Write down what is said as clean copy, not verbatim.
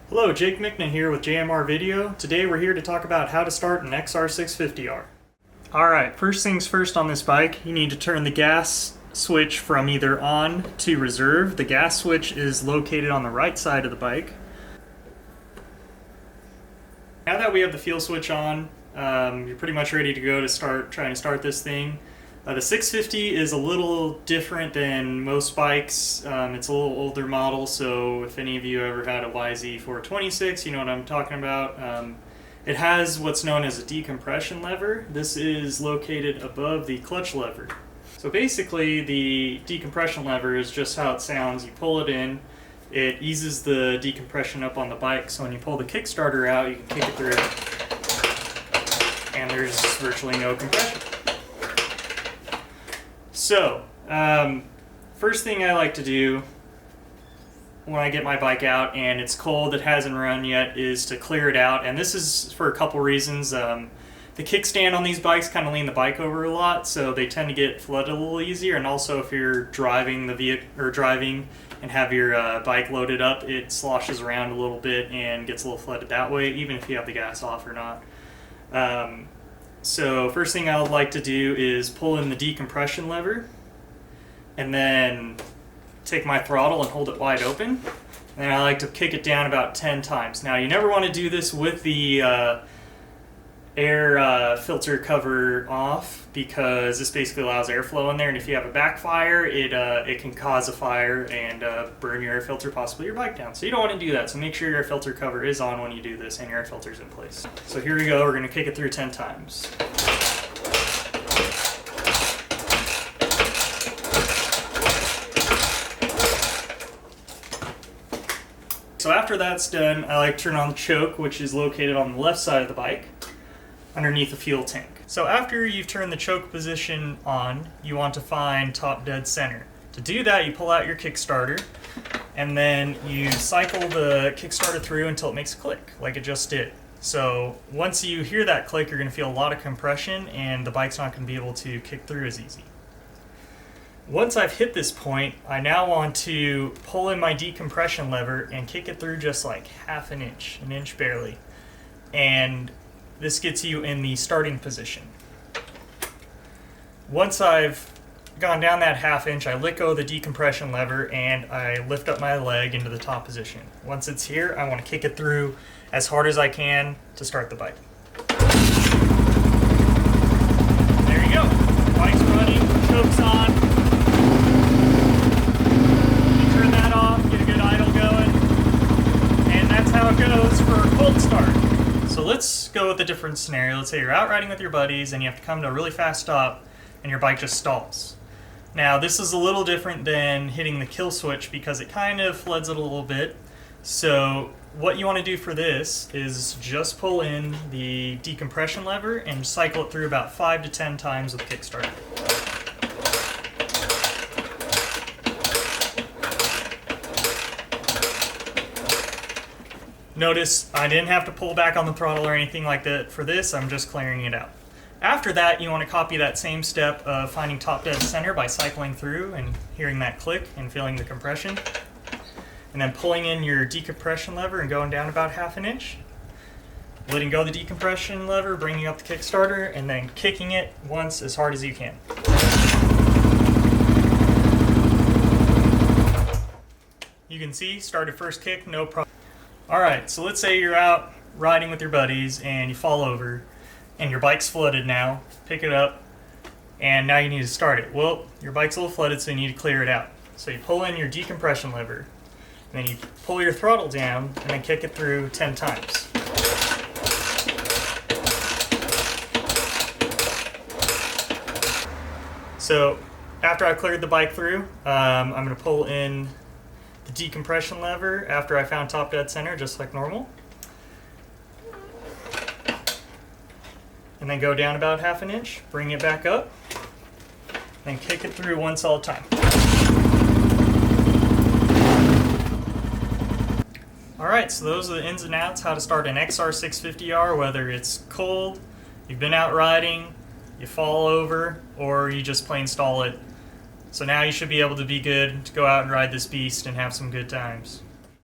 Hello, Jake Mickna here with JMR Video. Today we're here to talk about how to start an XR650R. Alright, first things first on this bike, you need to turn the gas switch from either on to reserve. The gas switch is located on the right side of the bike. Now that we have the fuel switch on, you're pretty much ready to go to start trying to start this thing. The 650 is a little different than most bikes. It's a little older model, so if any of you ever had a YZ426, you know what I'm talking about. It has what's known as a decompression lever. This is located above the clutch lever. So basically the decompression lever is just how it sounds. You pull it in, it eases the decompression up on the bike, so when you pull the Kickstarter out, you can kick it through, and there's virtually no compression. So, first thing I like to do when I get my bike out and it's cold, it hasn't run yet, is to clear it out. And this is for a couple reasons. The kickstand on these bikes kind of lean the bike over a lot, so they tend to get flooded a little easier. And also if you're driving the vehicle or driving and have your bike loaded up, it sloshes around a little bit and gets a little flooded that way, even if you have the gas off or not. So first thing I would like to do is pull in the decompression lever and then take my throttle and hold it wide open. And then I like to kick it down about 10 times. Now you never want to do this with the air filter cover off, because this basically allows airflow in there, and if you have a backfire, it can cause a fire and burn your air filter, possibly your bike down. So you don't want to do that, so make sure your air filter cover is on when you do this and your air filter is in place. So here we go, we're going to kick it through 10 times. So after that's done, I like to turn on the choke, which is located on the left side of the bike, underneath the fuel tank. So after you've turned the choke position on, you want to find top dead center. To do that, you pull out your Kickstarter, and then you cycle the Kickstarter through until it makes a click, like it just did. So once you hear that click, you're going to feel a lot of compression, and the bike's not going to be able to kick through as easy. Once I've hit this point, I now want to pull in my decompression lever and kick it through just like half an inch barely. And this gets you in the starting position. Once I've gone down that half inch, I let go of the decompression lever and I lift up my leg into the top position. Once it's here, I want to kick it through as hard as I can to start the bike. There you go. Bike's running, choke's on. You turn that off, get a good idle going, and that's how it goes for a cold start. So let's go with a different scenario. Let's say you're out riding with your buddies and you have to come to a really fast stop and your bike just stalls. Now this is a little different than hitting the kill switch because it kind of floods it a little bit. So what you want to do for this is just pull in the decompression lever and cycle it through about 5 to 10 times with Kickstarter. Notice I didn't have to pull back on the throttle or anything like that for this, I'm just clearing it out. After that, you want to copy that same step of finding top dead center by cycling through and hearing that click and feeling the compression. And then pulling in your decompression lever and going down about half an inch. Letting go of the decompression lever, bringing up the Kickstarter, and then kicking it once as hard as you can. You can see, started first kick, no problem. Alright, so let's say you're out riding with your buddies and you fall over and your bike's flooded now. Pick it up and now you need to start it. Well, your bike's a little flooded, so you need to clear it out. So you pull in your decompression lever, and then you pull your throttle down and then kick it through 10 times. So after I cleared the bike through, I'm going to pull in the decompression lever after I found top dead center, just like normal. And then go down about half an inch, bring it back up, then kick it through one solid time. Alright, so those are the ins and outs, how to start an XR650R, whether it's cold, you've been out riding, you fall over, or you just plain stall it. So now you should be able to be good to go out and ride this beast and have some good times.